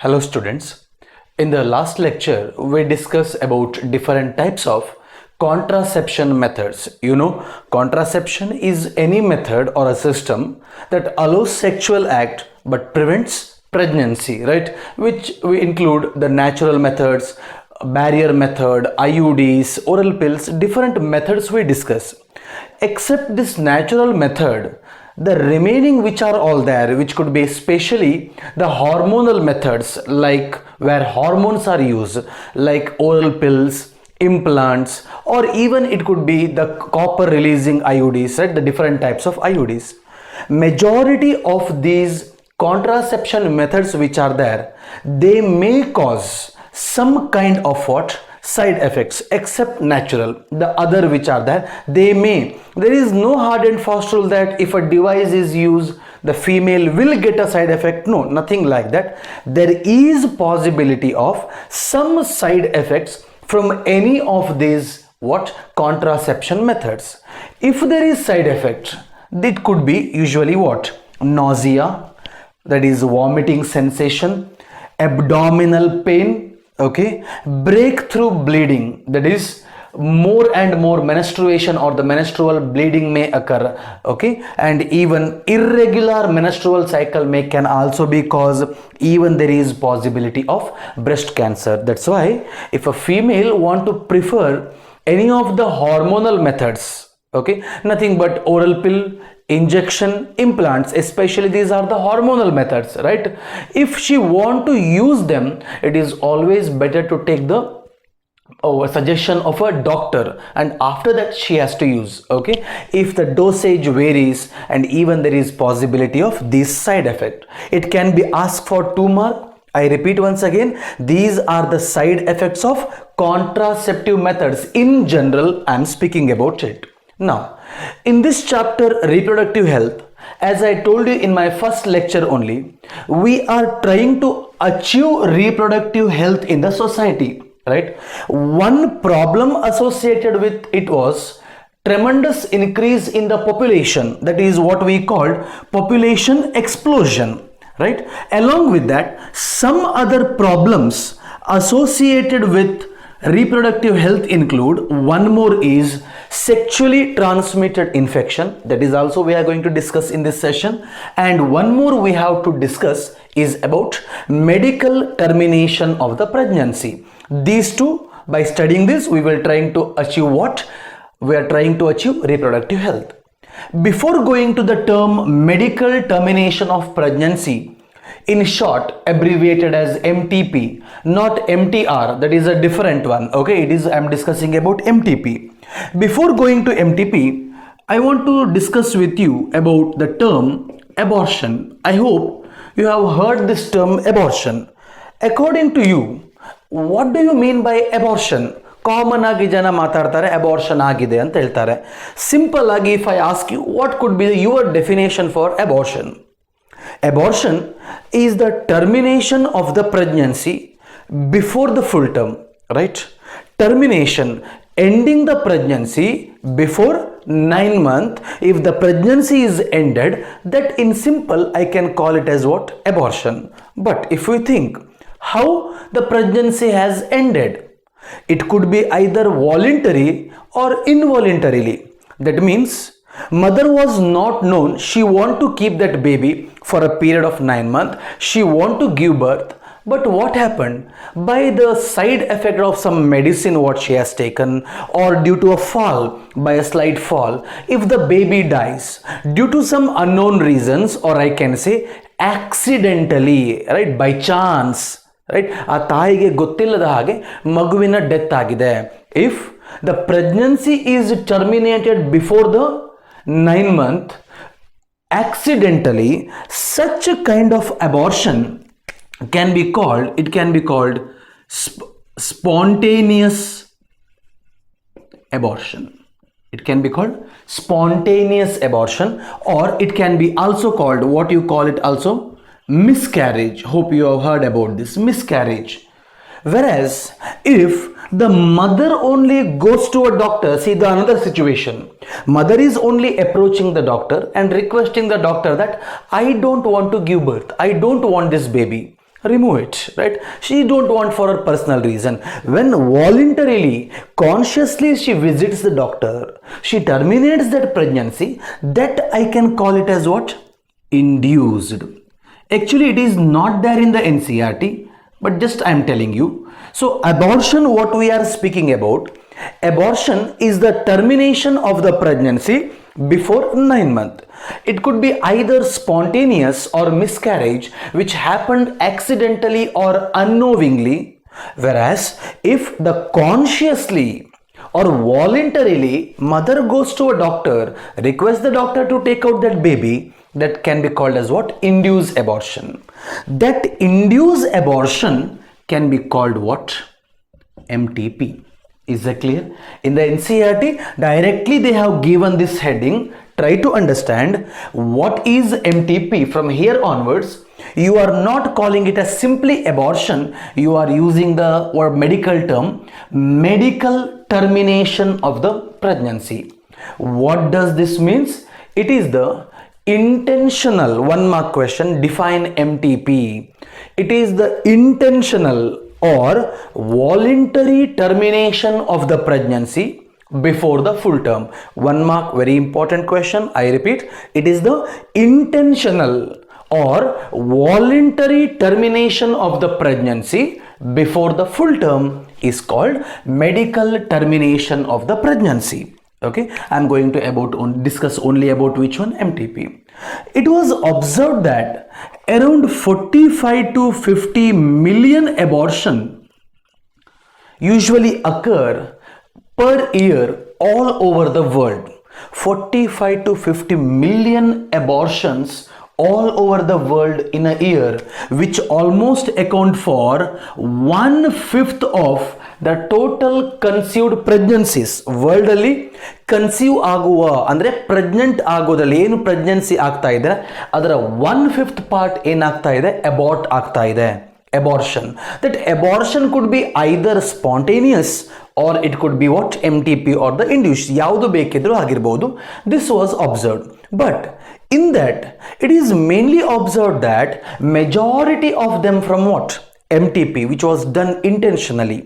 Hello students. In the last lecture, we discussed about different types of contraception methods. Contraception is any method or a system that allows sexual act but prevents pregnancy, right? Which we include the natural methods, barrier method, IUDs, oral pills, different methods we discuss. Except this natural method, the remaining which are all there, which could be especially the hormonal methods, like where hormones are used, like oral pills, implants, or even it could be the copper releasing IUDs, right? The different types of IUDs. Majority of these contraception methods which are there, they may cause some kind of what? Side effects, except natural. The other which are there, there is no hard and fast rule that if a device is used, the female will get a side effect. No, nothing like that. There is possibility of some side effects from any of these contraception methods. If there is side effect, it could be usually nausea, that is vomiting sensation, abdominal pain, breakthrough bleeding, that is more and more menstruation or the menstrual bleeding may occur, and even irregular menstrual cycle can also be caused. Even there is possibility of breast cancer. That's why if a female want to prefer any of the hormonal methods, nothing but oral pill, injection, implants, especially these are the hormonal methods, right? If she want to use them, it is always better to take the suggestion of a doctor, and after that she has to use. If the dosage varies and even there is possibility of this side effect, it can be asked for 2 mark. I repeat once again, these are the side effects of contraceptive methods. In general, I am speaking about it. Now, in this chapter, reproductive health, as I told you in my first lecture only, we are trying to achieve reproductive health in the society, right? One problem associated with it was tremendous increase in the population. That is what we called population explosion, right? Along with that, some other problems associated with reproductive health include, one more is sexually transmitted infection. That is also we are going to discuss in this session. And one more we have to discuss is about medical termination of the pregnancy. These two, by studying this, we will trying to achieve what? We are trying to achieve reproductive health. Before going to the term medical termination of pregnancy, in short abbreviated as MTP, not MTR, that is a different one. I'm discussing about MTP. Before going to MTP, I want to discuss with you about the term abortion. I hope you have heard this term abortion. According to you, what do you mean by abortion? Common ಆಗಿ ಜನ ಮಾತಾಡ್ತಾರೆ abortion ಆಗಿದೆ ಅಂತ ಹೇಳ್ತಾರೆ. Simple ಆಗಿ if I ask you, what could be your definition for abortion? Abortion is the termination of the pregnancy before the full term, right? Termination, ending the pregnancy before 9 months. If the pregnancy is ended, that in simple I can call it as what? Abortion. But if we think how the pregnancy has ended, it could be either voluntary or involuntarily. That means mother was not known, she want to keep that baby for a period of 9 months, she want to give birth, but what happened? By the side effect of some medicine what she has taken, or due to a fall, by a slight fall, if the baby dies due to some unknown reasons, or I can say accidentally, right, by chance, right, ಆ ತಾಯಿಗೆ ಗೊತ್ತಿಲ್ಲದ ಹಾಗೆ ಮಗುವಿನ death ಆಗಿದೆ. If the pregnancy is terminated before the 9 month accidentally, such a kind of abortion can be called spontaneous abortion. It can be called spontaneous abortion, or it can be also called what you call it also miscarriage. Hope you have heard about this miscarriage. Whereas if the mother only goes to a doctor, see the another situation, mother is only approaching the doctor and requesting the doctor that I don't want to give birth, I don't want this baby, remove it, right? She don't want for her personal reason. When voluntarily, consciously she visits the doctor, she terminates that pregnancy, that I can call it as what? Induced. Actually, it is not there in the NCERT, but just I am telling you. So abortion, what we are speaking about, abortion is the termination of the pregnancy before 9 months. It could be either spontaneous or miscarriage which happened accidentally or unknowingly, whereas if the consciously or voluntarily mother goes to a doctor, requests the doctor to take out that baby, that can be called as what? Induced abortion. That induced abortion can be called what? MTP. Is that clear? In the NCERT, directly they have given this heading. Try to understand what is MTP. From here onwards, you are not calling it as simply abortion. You are using the word medical term, medical termination of the pregnancy. What does this means? It is the intentional, one mark question, define MTP. It is the intentional or voluntary termination of the pregnancy before the full term. One mark, very important question. I repeat, it is the intentional or voluntary termination of the pregnancy before the full term is called medical termination of the pregnancy. Okay, I am going to discuss only about which one? MTP. It was observed that around 45 to 50 million abortion usually occur per year all over the world. 45 to 50 million abortions all over the world in a year, which almost account for 1/5 of the total conceived pregnancies world ಅಲ್ಲಿ conceive ಆಗುವ ಅಂದರೆ pregnant ಆಗೋದ್ರಲ್ಲಿ ಏನು pregnancy ಆಗ್ತಾ ಇದೆ ಅದರ 1/5 part ಏನಾಗ್ತಾ ಇದೆ abort ಆಗ್ತಾ ಇದೆ. Abortion. That abortion could be either spontaneous or it could be what? MTP or the induced. ಯಾವುದು ಬೇಕಿದ್ರೂ ಆಗಿರಬಹುದು. This was observed. But in that, it is mainly observed that majority of them from what? MTP, which was done intentionally.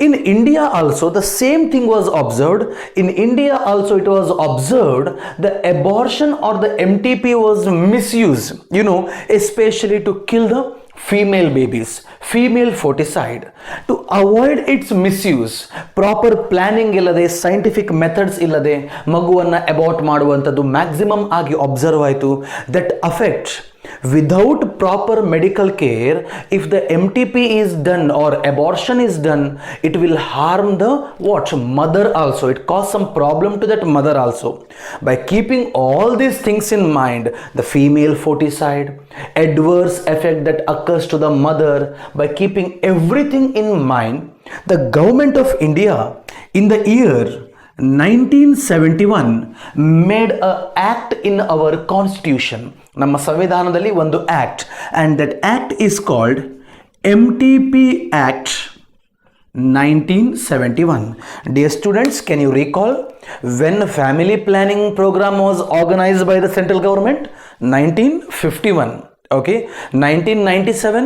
In India also the same thing was observed. In India also it was observed the abortion or the MTP was misused, especially to kill the female babies, female foeticide. To avoid its misuse, proper planning illade, scientific methods illade ಮಗುವನ್ನ abort ಮಾಡುವಂಥದ್ದು maximum ಆಗಿ observe ಆಯಿತು. that affect without proper medical care, if the MTP is done or abortion is done, it will harm the what? Mother also. It cause some problem to that mother also. By keeping all these things in mind, the female foeticide, adverse effect that occurs to the mother, by keeping everything in mind, the government of India in the year 1971 made a act in our constitution. ನಮ್ಮ ಸಂವಿಧಾನದಲ್ಲಿ ಒಂದು act, and that act is called MTP Act 1971. Dear students, can you recall when family planning program was organized by the central government? 1951. Okay, 1997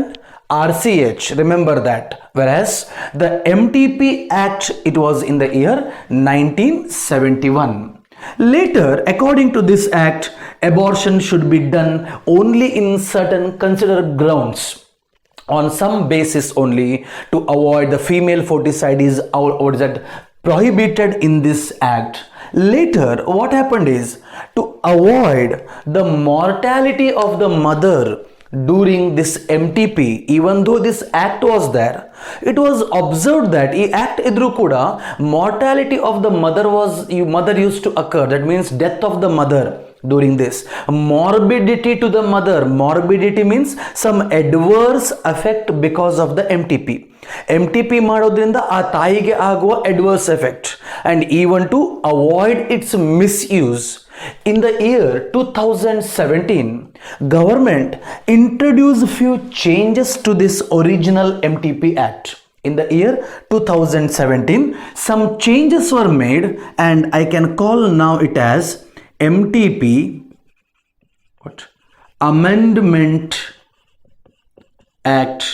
RCH, remember that. Whereas the MTP Act, it was in the year 1971. Later, according to this act, abortion should be done only in certain considered grounds, on some basis only, to avoid the female foeticide is prohibited in this act. Later, what happened is, to avoid the mortality of the mother during this MTP, even though this act was there, it was observed that ಈ act ಇದ್ರೂ ಕೂಡ mortality of the mother used to occur. That means death of the mother during this. Morbidity to the mother. Morbidity means some adverse effect because of the MTP. MTP ಮಾಡೋದ್ರಿಂದ ಆ ತಾಯಿಗೆ ಆಗುವ adverse effect, and even to avoid its misuse. In the year 2017, government introduced few changes to this original MTP Act. In the year 2017, some changes were made, and I can call now it as MTP Amendment Act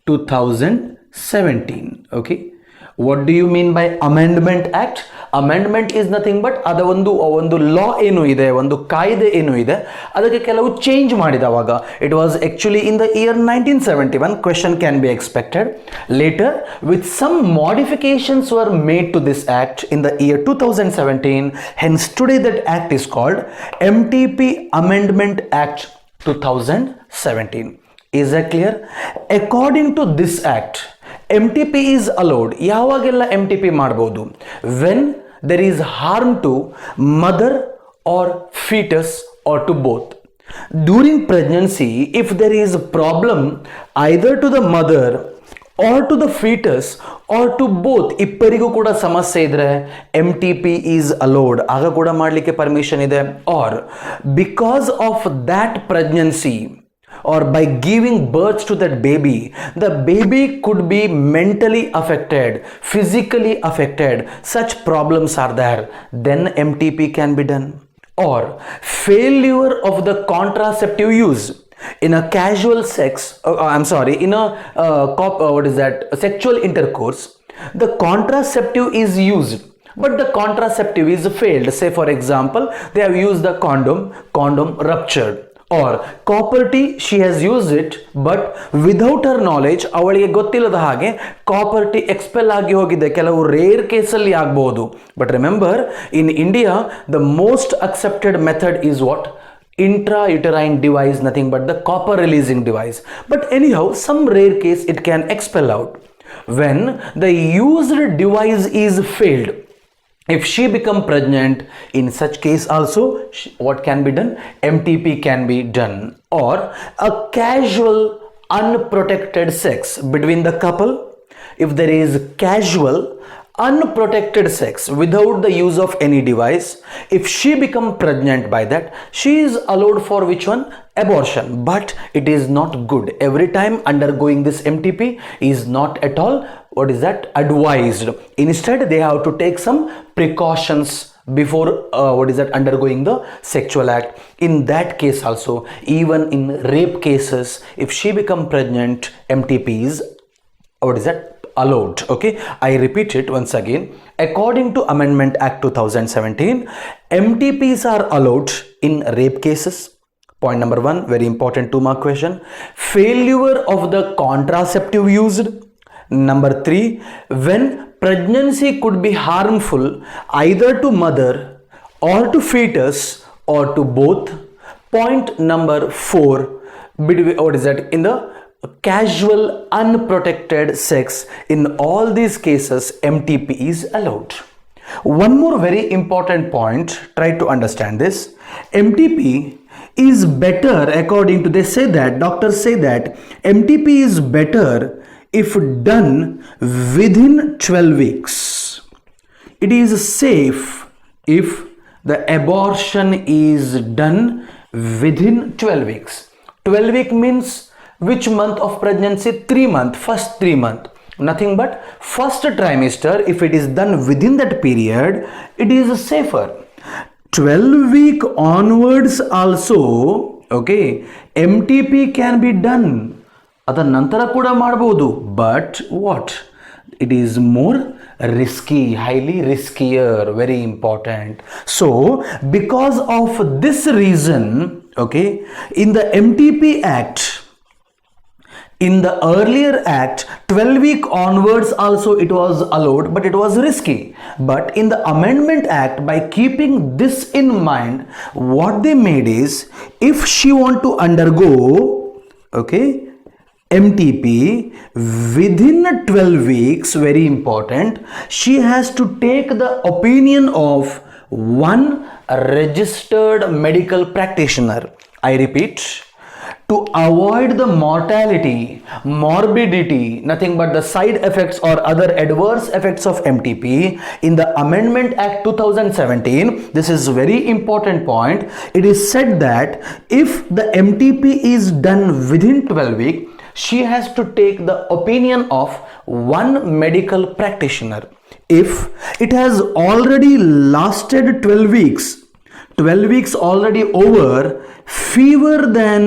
2017. Okay, what do you mean by Amendment Act? Amendment is nothing but ಅದ ಒಂದು ಲಾ ಏನು ಇದೆ, ಒಂದು ಕಾಯ್ದೆ ಏನು ಇದೆ, ಅದಕ್ಕೆ ಕೆಲವು change ಮಾಡಿದವಾಗ. It was actually in the year 1971. Question can be expected. Later, with some modifications were made to this act in the year 2017. Hence, today that act is called MTP Amendment Act 2017. Is that clear? According to this act, MTP is allowed. ಯಾವಾಗೆಲ್ಲ MTP ಮಾಡಬಹುದು? When there is harm to mother or fetus or to both. During pregnancy, if there is a problem either to the mother or to the fetus or to both, ಇಬ್ಬರಿಗೂ ಕೂಡ ಸಮಸ್ಯೆ ಇದ್ರೆ MTP is allowed. ಆಗ ಕೂಡ ಮಾಡಲಿಕ್ಕೆ permission ಇದೆ. Or because of that pregnancy, or by giving birth to that baby, the baby could be mentally affected, physically affected, such problems are there, then MTP can be done. Or failure of the contraceptive use in a casual sex, in a sexual intercourse, the contraceptive is used, but the contraceptive is failed. Say for example, they have used the condom ruptured. Or copper T, she has used it, but without her knowledge, ಅವಳಿಗೆ ಗೊತ್ತಿಲ್ಲದ ಹಾಗೆ copper T expel ಆಗಿ ಹೋಗಿದೆ. ಕೆಲವು rare ಕೇಸಲ್ಲಿ ಆಗಬಹುದು. But remember, in India the most accepted method is what? Intrauterine device, nothing but the copper releasing device. But anyhow, some rare case it can expel out. When the used device is failed, if she become pregnant, in such case also what can be done? MTP can be done. Or a casual unprotected sex between the couple, if there is casual unprotected sex without the use of any device, if she become pregnant by that, she is allowed for which one? Abortion. But it is not good. Every time undergoing this MTP is not at all advised. Instead, they have to take some precautions before undergoing the sexual act. In that case also, even in rape cases, if she become pregnant, MTP is allowed. Okay, I repeat it once again. According to Amendment Act 2017, MTPs are allowed in rape cases. Point number 1, very important 2-mark question. Failure of the contraceptive used. Number 3, when pregnancy could be harmful either to mother or to fetus or to both. Point number 4, in the casual unprotected sex. In all these cases, MTP is allowed. One more very important point, try to understand this. MTP is better according to, doctors say that MTP is better if done within 12 weeks. It is safe if the abortion is done within 12 weeks. 12 week means which month of pregnancy? 3 month, first 3 month. Nothing but first trimester. If it is done within that period, it is safer. 12 week onwards also, okay, MTP can be done. ಅದರ ನಂತರ ಕೂಡ ಮಾಡಬಹುದು. But what? It is more risky, highly riskier, very important. So because of this reason, okay, in the MTP Act, in the earlier act, 12 week onwards also it was allowed, but it was risky. But in the Amendment Act, by keeping this in mind, what they made is, if she want to undergo, okay, MTP within 12 weeks, very important, she has to take the opinion of one registered medical practitioner. I repeat, to avoid the mortality, morbidity, nothing but the side effects or other adverse effects of MTP, in the Amendment Act 2017, this is very important point. It is said that if the MTP is done within 12 weeks, she has to take the opinion of one medical practitioner. If it has already lasted 12 weeks, 12 weeks already over, fewer than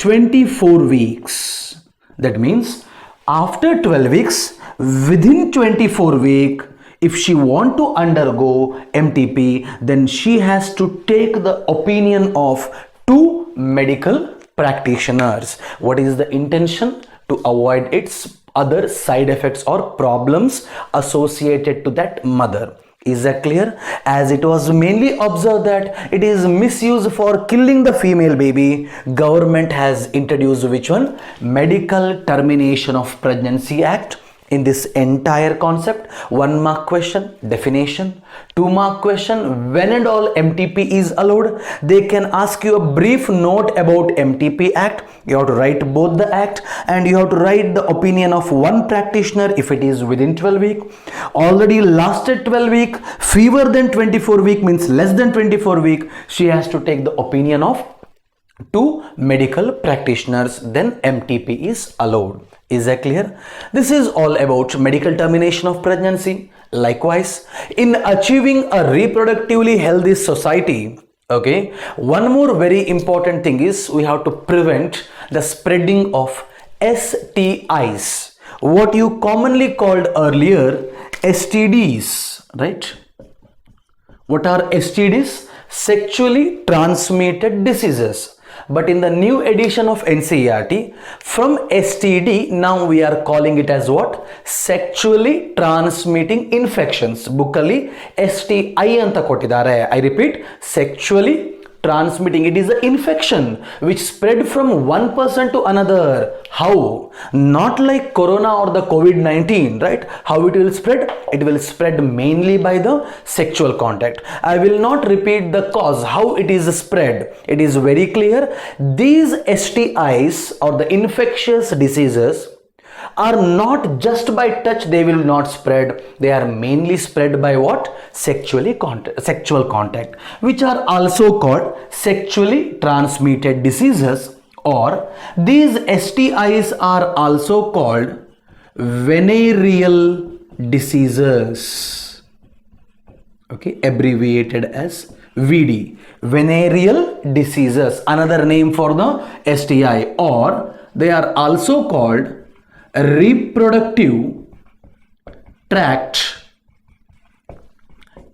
24 weeks. That means after 12 weeks, within 24 weeks, if she want to undergo MTP, then she has to take the opinion of two medical practitioners. What is the intention? To avoid its other side effects or problems associated to that mother. Is that clear? As it was mainly observed that it is misused for killing the female baby, government has introduced which one? Medical Termination of Pregnancy Act. In this entire concept, 1 mark question, definition, 2 mark question, when and all MTP is allowed. They can ask you a brief note about MTP Act. You have to write both the act and you have to write the opinion of one practitioner if it is within 12 week. Already lasted 12 week, fewer than 24 week means less than 24 week. She has to take the opinion of two medical practitioners, then MTP is allowed. Is that clear? This is all about medical termination of pregnancy. Likewise, in achieving a reproductively healthy society, okay, one more very important thing is we have to prevent the spreading of STIs, what you commonly called earlier STDs, right? What are STDs? Sexually transmitted diseases. But in the new edition of NCERT, from STD, now we are calling it as what? Sexually transmitting infections. Bookali STI anta kottidare. I repeat, sexually transmitting. It is an infection which spread from one person to another. How? Not like corona or the COVID-19, right? How it will spread? It will spread mainly by the sexual contact. I will not repeat the cause, how it is spread. It is very clear. These STIs or the infectious diseases are not just by touch, they will not spread. They are mainly spread by what? Sexual contact, which are also called sexually transmitted diseases, or these STIs are also called venereal diseases, okay, abbreviated as VD, venereal diseases, another name for the STI, or they are also called reproductive tract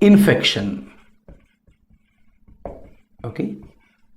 infection. Okay,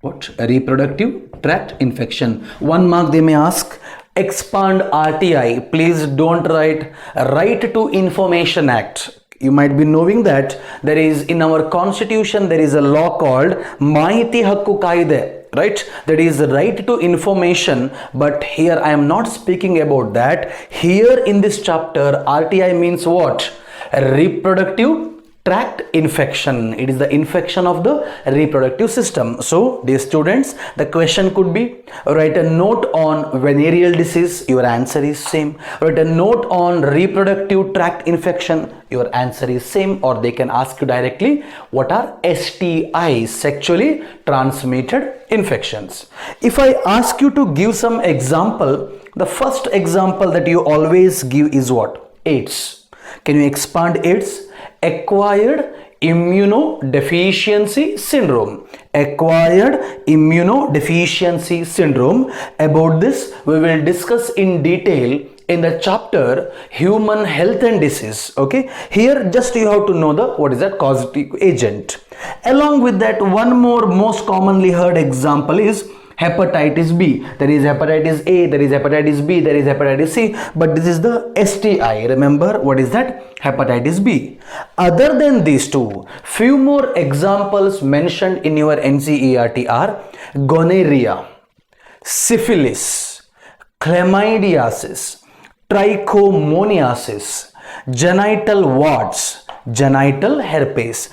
what? Reproductive tract infection. 1 mark they may ask. Expand RTI. Please don't write Right to Information Act. You might be knowing that there is in our constitution there is a law called Mahiti Hakku Kaide. Right, that is right to information, but here I am not speaking about that. Here in this chapter, RTI means what? Reproductive tract infection. It is the infection of the reproductive system. So dear students, the question could be, write a note on venereal disease, your answer is same. Write a note on reproductive tract infection, your answer is same. Or they can ask you directly, what are STIs, sexually transmitted infections. If I ask you to give some example, the first example that you always give is what? AIDS. Can you expand AIDS? Acquired immunodeficiency syndrome. Acquired immunodeficiency syndrome. About this we will discuss in detail in the chapter Human Health and Disease. Okay, here just you have to know the what is that causative agent. Along with that, one more most commonly heard example is hepatitis B. There is hepatitis A, there is hepatitis B, there is hepatitis C, but this is the STI. Remember, what is that? Hepatitis B. Other than these two, few more examples mentioned in your NCERT are gonorrhea, syphilis, chlamydiasis, trichomoniasis, genital warts, genital herpes.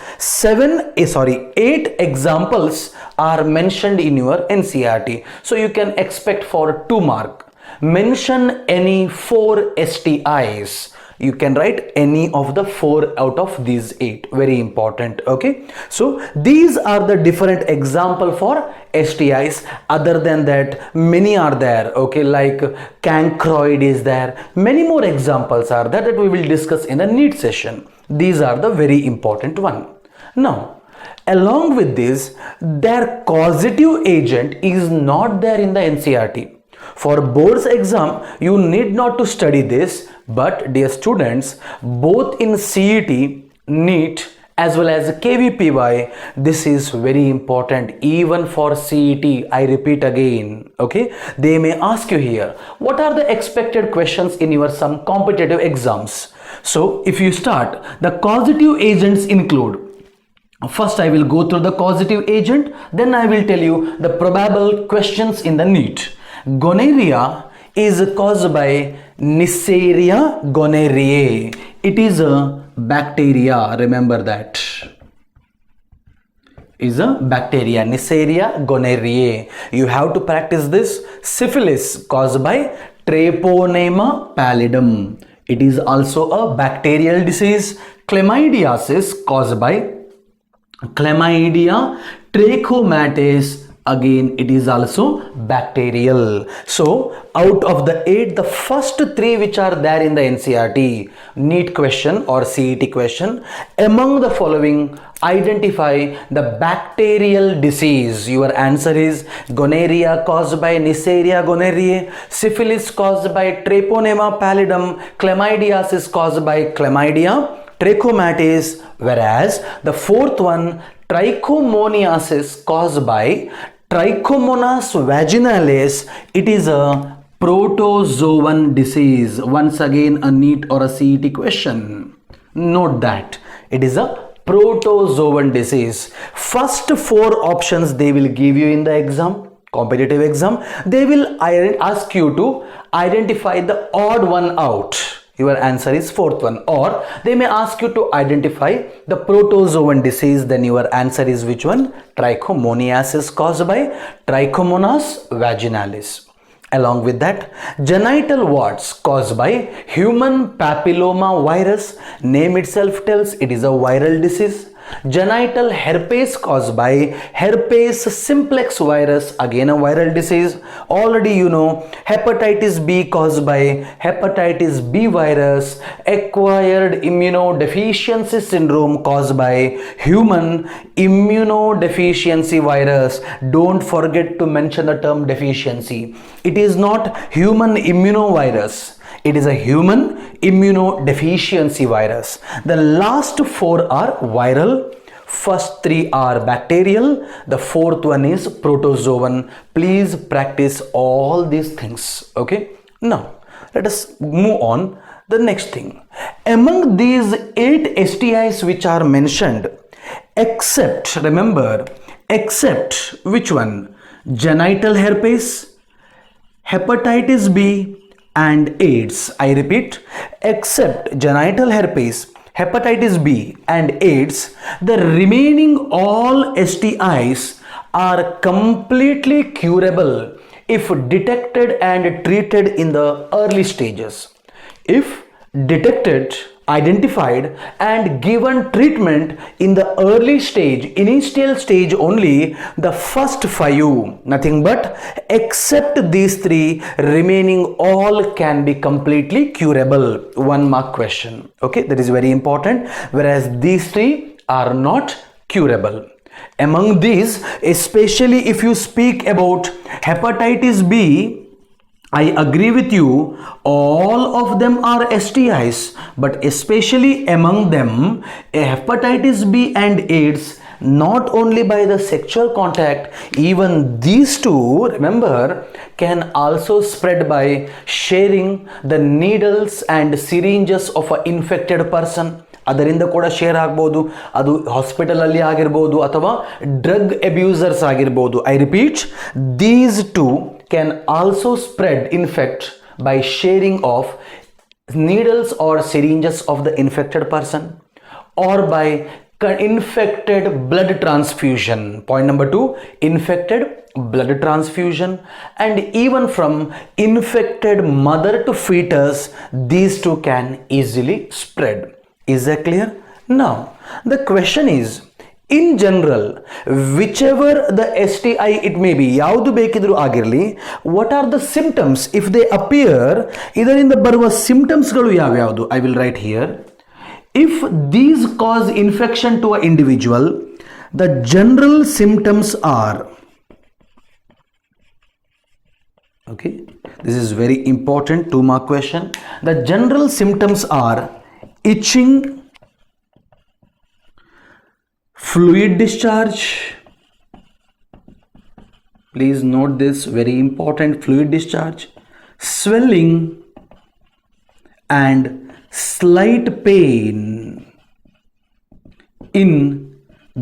8 examples are mentioned in your NCERT. So you can expect for 2 mark. Mention any 4 STIs. You can write any of the 4 out of these 8. Very important. Okay. So these are the different example for STIs. Other than that, many are there. Okay, like cancroid is there. Many more examples are there that we will discuss in the NEET session. These are the very important one. Now, Along with this, their causative agent is not there in the NCERT. For boards exam, you need not to study this, but dear students, both in CET, NEET as well as KVPY, this is very important even for CET. I repeat again, okay? They may ask you here, what are the expected questions in your some competitive exams? So if you start, the causative agents include, first I will go through the causative agent, then I will tell you the probable questions in the NEET. Gonorrhea is caused by Neisseria gonorrhoeae. It is a bacteria, remember that. Is a bacteria, Neisseria gonorrhoeae. You have to practice this. Syphilis caused by Treponema pallidum. It is also a bacterial disease. Chlamydiasis caused by Chlamydia trachomatis. Again, it is also bacterial. So, out of the 8, the first 3 which are there in the NCERT, NEET question or CET question, among the following, identify the bacterial disease. Your answer is gonorrhea caused by Neisseria gonorrhoeae, syphilis caused by Treponema pallidum, chlamydiasis caused by Chlamydia trachomatis, whereas the 4th one, trichomoniasis caused by Trichomonas vaginalis. It is a protozoan disease. Once again, a NEET or a CET question. Note that it is a protozoan disease. First 4 options they will give you in the exam, competitive exam. They will ask you to identify the odd one out. Your answer is 4th one, or they may ask you to identify the protozoan disease. Then your answer is which one? Trichomoniasis caused by Trichomonas vaginalis. Along with that, genital warts caused by human papilloma virus. Name itself tells it is a viral disease. Genital herpes caused by herpes simplex virus, again a viral disease. Already you know, hepatitis B caused by hepatitis B virus. Acquired immunodeficiency syndrome caused by human immunodeficiency virus. Don't forget to mention the term deficiency. It is not human immunovirus. It is a human immunodeficiency virus. The last 4 are viral. First 3 are bacterial. The 4th one is protozoan. Please practice all these things. Okay. Now, let us move on. The next thing. Among these 8 STIs which are mentioned, except, remember, except which one? Genital herpes, hepatitis B, and AIDS. I repeat, except genital herpes, hepatitis B and AIDS, the remaining all STIs are completely curable if detected and treated in the early stages. If detected, identified and given treatment in the early stage, initial stage only, the first 5, nothing but except these 3, remaining all can be completely curable. 1 mark question. Okay, that is very important. Whereas these 3 are not curable. Among these, especially if you speak about hepatitis B, I agree with you, all of them are STIs, but especially among them, hepatitis B and AIDS, not only by the sexual contact, even these 2, remember, can also spread by sharing the needles and syringes of an infected person. ಅದರಿಂದ ಕೂಡ share ಆಗ್ಬೋದು. ಅದು ಹಾಸ್ಪಿಟಲಲ್ಲಿ ಆಗಿರ್ಬೋದು ಅಥವಾ drug ಅಬ್ಯೂಸರ್ಸ್ ಆಗಿರ್ಬೋದು. I repeat, these 2 can also spread infect by sharing of needles or syringes of the infected person or by infected blood transfusion. Point number 2, infected blood transfusion, and even from infected mother to fetus, these 2 can easily spread. Is that clear? Now, the question is, in general, whichever the STI it may be, ಯಾವುದು ಬೇಕಿದ್ರೂ ಆಗಿರಲಿ, what are the symptoms if they appear? ಇದರಿಂದ ಬರುವ ಸಿಂಪ್ಟಮ್ಸ್ಗಳು ಯಾವ್ಯಾವುದು? I will write here. If these cause infection to an individual, The general symptoms are, okay, this is very important 2-mark question. The general symptoms are itching, fluid discharge, please note this, very important, fluid discharge, swelling and slight pain in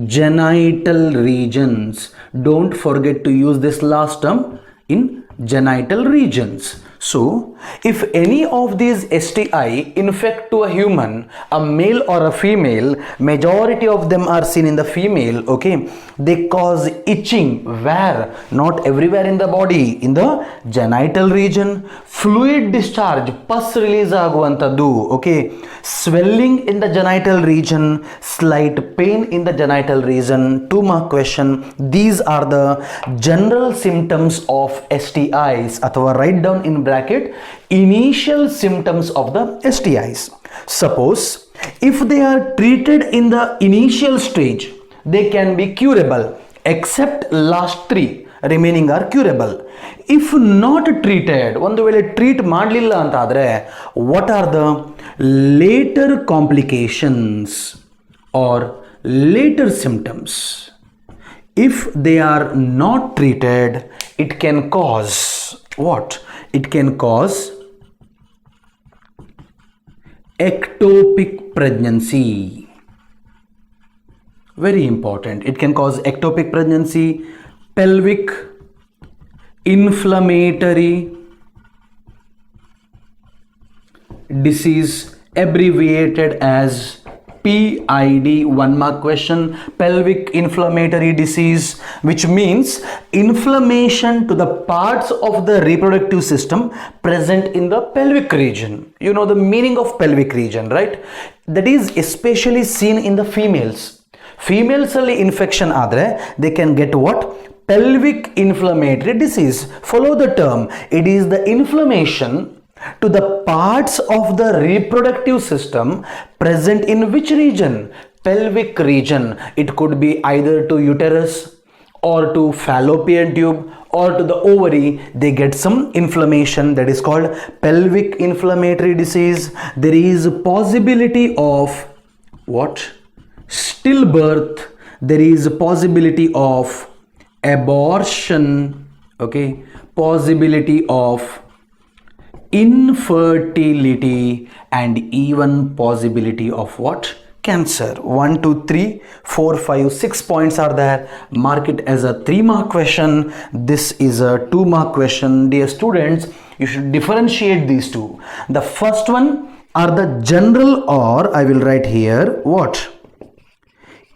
genital regions. Don't forget to use this last term, in genital regions. So, if any of these STI infect to a human, a male or a female, majority of them are seen in the female, okay, they cause itching. Where? Not everywhere in the body, in the genital region. Fluid discharge, pus release aguantadu, okay, swelling in the genital region, slight pain in the genital region. 2-mark question. These are the general symptoms of STIs. Athava write down in bracket initial symptoms of the STIs. Suppose if they are treated in the initial stage, they can be curable, except last 3 remaining are curable. If not treated, ಒಂದು ವೇಳೆ treat ಮಾಡಲಿಲ್ಲ ಅಂತ ಆದರೆ, what are the later complications or later symptoms? If they are not treated, it can cause what? It can cause ectopic pregnancy. Very important. It can cause ectopic pregnancy, pelvic inflammatory disease, abbreviated as PID. 1-mark question. Pelvic inflammatory disease, which means inflammation to the parts of the reproductive system present in the pelvic region. You know the meaning of pelvic region, right? That is especially seen in the females. Females alli infection adre they can get what? Pelvic inflammatory disease. Follow the term. It is the inflammation to the parts of the reproductive system present in which region? Pelvic region. It could be either to uterus or to fallopian tube or to the ovary. They get some inflammation, that is called pelvic inflammatory disease. There is a possibility of what? Stillbirth. There is a possibility of abortion, okay, possibility of infertility, and even possibility of what? Cancer. 1, 2, 3, 4, 5, 6 points are there. Mark it as a 3-mark question. This is a 2-mark question. Dear students, you should differentiate these two. The first one are the general, or I will write here what?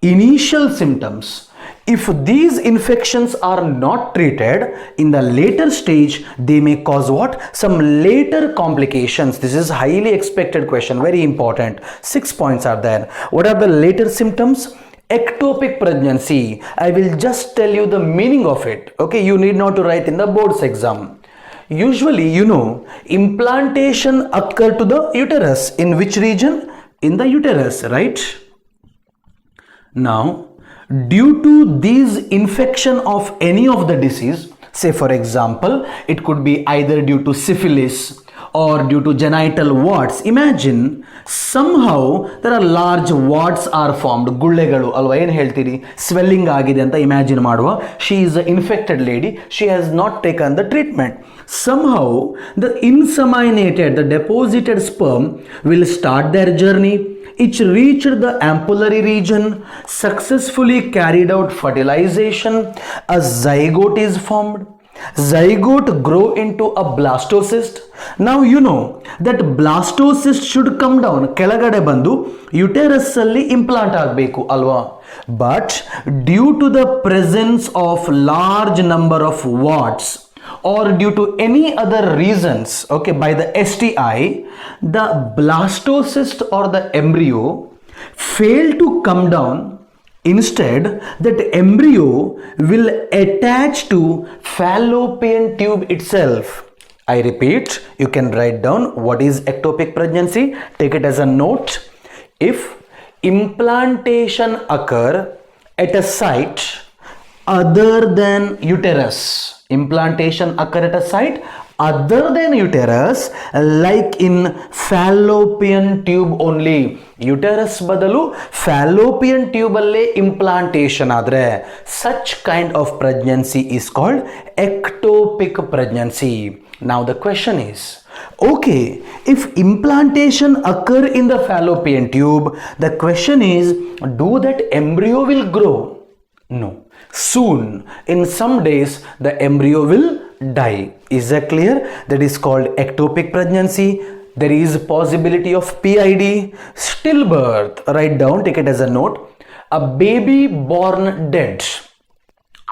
Initial symptoms. If these infections are not treated in the later stage, they may cause what? Some later complications. This is highly expected question, very important. 6 points are there. What are the later symptoms? Ectopic pregnancy. I will just tell you the meaning of it. Okay, you need not to write in the board's exam. Usually, you know, implantation occur to the uterus. In which region? In the uterus, right? Now, due to these infection of any of the disease, say for example, it could be either due to syphilis or due to genital warts. Imagine somehow there are large warts are formed. Gullegalu alva ಏನು ಹೇಳ್ತೀರಿ, swelling ಆಗಿದೆ ಅಂತ imagine ಮಾಡುವ. She is an infected lady. She has not taken the treatment. Somehow the inseminated, the deposited sperm will start their journey. It reached the ampullary region, successfully carried out fertilization, a zygote is formed. Zygote grow into a blastocyst. Now you know that blastocyst should come down, ಕೆಳಗಡೆ ಬಂದು uterus ಅಲ್ಲಿ implant ಆಗಬೇಕು ಅಲ್ವಾ? But due to the presence of large number of warts or due to any other reasons, okay, by the STI, the blastocyst or the embryo fail to come down. Instead, that embryo will attach to fallopian tube itself. I repeat, you can write down what is ectopic pregnancy. Take it as a note. If implantation occur at a site other than uterus. Implantation occur at a site other than uterus, like in fallopian tube only. Uterus badalu fallopian tube alle implantation adre, such kind of pregnancy is called ectopic pregnancy. Now the question is, okay, if implantation occur in the fallopian tube, the question is, do that embryo will grow? No. Soon, in some days, the embryo will die. Is that clear? That is called ectopic pregnancy. There is possibility of PID, stillbirth. Write down, take it as a note. A baby born dead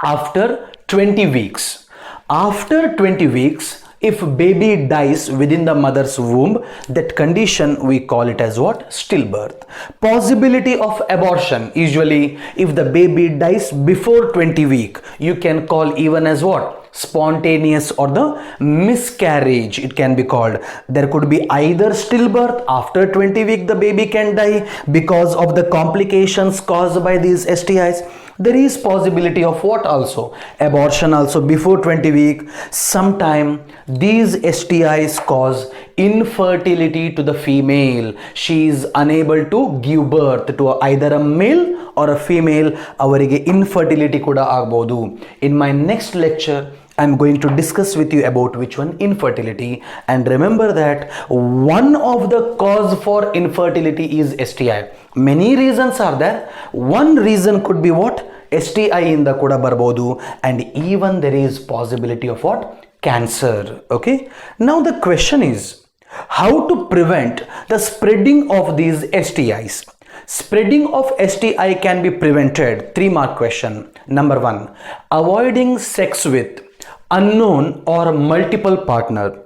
after 20 weeks. After 20 weeks, if baby dies within the mother's womb, that condition we call it as what? Stillbirth. Possibility of abortion, usually if the baby dies before 20 week, you can call even as what? Spontaneous or the miscarriage, it can be called. There could be either stillbirth, after 20 week the baby can die because of the complications caused by these STIs. There is possibility of what also? Abortion also before 20 week. Sometime these STIs cause infertility to the female. She is unable to give birth to either a male or a female. Avarige infertility kuda agbodu. In my next lecture, I am going to discuss with you about which one? Infertility. And remember that one of the cause for infertility is STI. Many reasons are there. One reason could be what? STI inda kuda barbodu, and even there is possibility of what? Cancer. Okay. Now the question is, how to prevent the spreading of these STIs? Spreading of STI can be prevented. 3-mark question. Number 1, avoiding sex with unknown or multiple partner.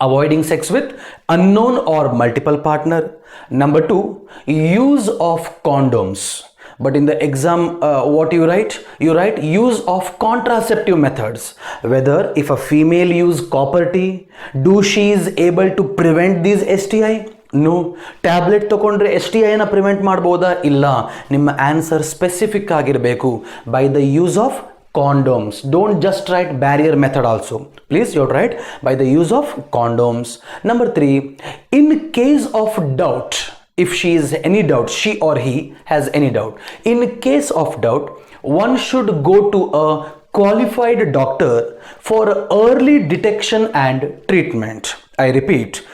Avoiding sex with unknown or multiple partner. Number 2, use of condoms. But in the exam, what you write? You write use of contraceptive methods. Whether if a female use copper T, do she is able to prevent these STI? No. Tablet tokondre STI na prevent ಮಾಡಬಹುದಾ? ಇಲ್ಲ. ನಿಮ್ಮ answer specific ಆಗಿರಬೇಕು. By the use of condoms. Don't just write barrier method also. Please, you write by the use of condoms. Number 3, in case of doubt, if she is any doubt, she or he has any doubt. In case of doubt, one should go to a qualified doctor for early detection and treatment. I repeat,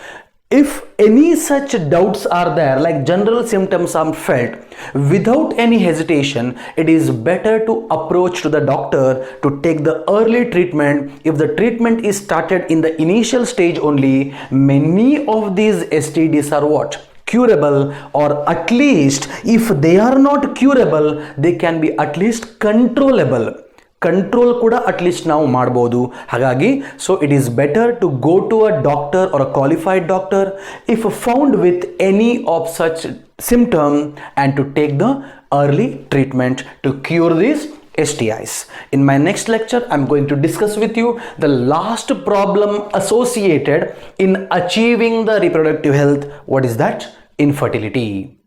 if any such doubts are there, like general symptoms are felt, without any hesitation, it is better to approach to the doctor to take the early treatment. If the treatment is started in the initial stage only, many of these STDs are what? Curable, or at least if they are not curable, they can be at least controllable. Control kuda at least now ಮಾಡಬಹುದು. ಹಾಗಾಗಿ so it is better to go to a doctor or a qualified doctor if found with any of such symptom and to take the early treatment to cure these STIs. In my next lecture, I'm going to discuss with you the last problem associated in achieving the reproductive health. What is that? Infertility.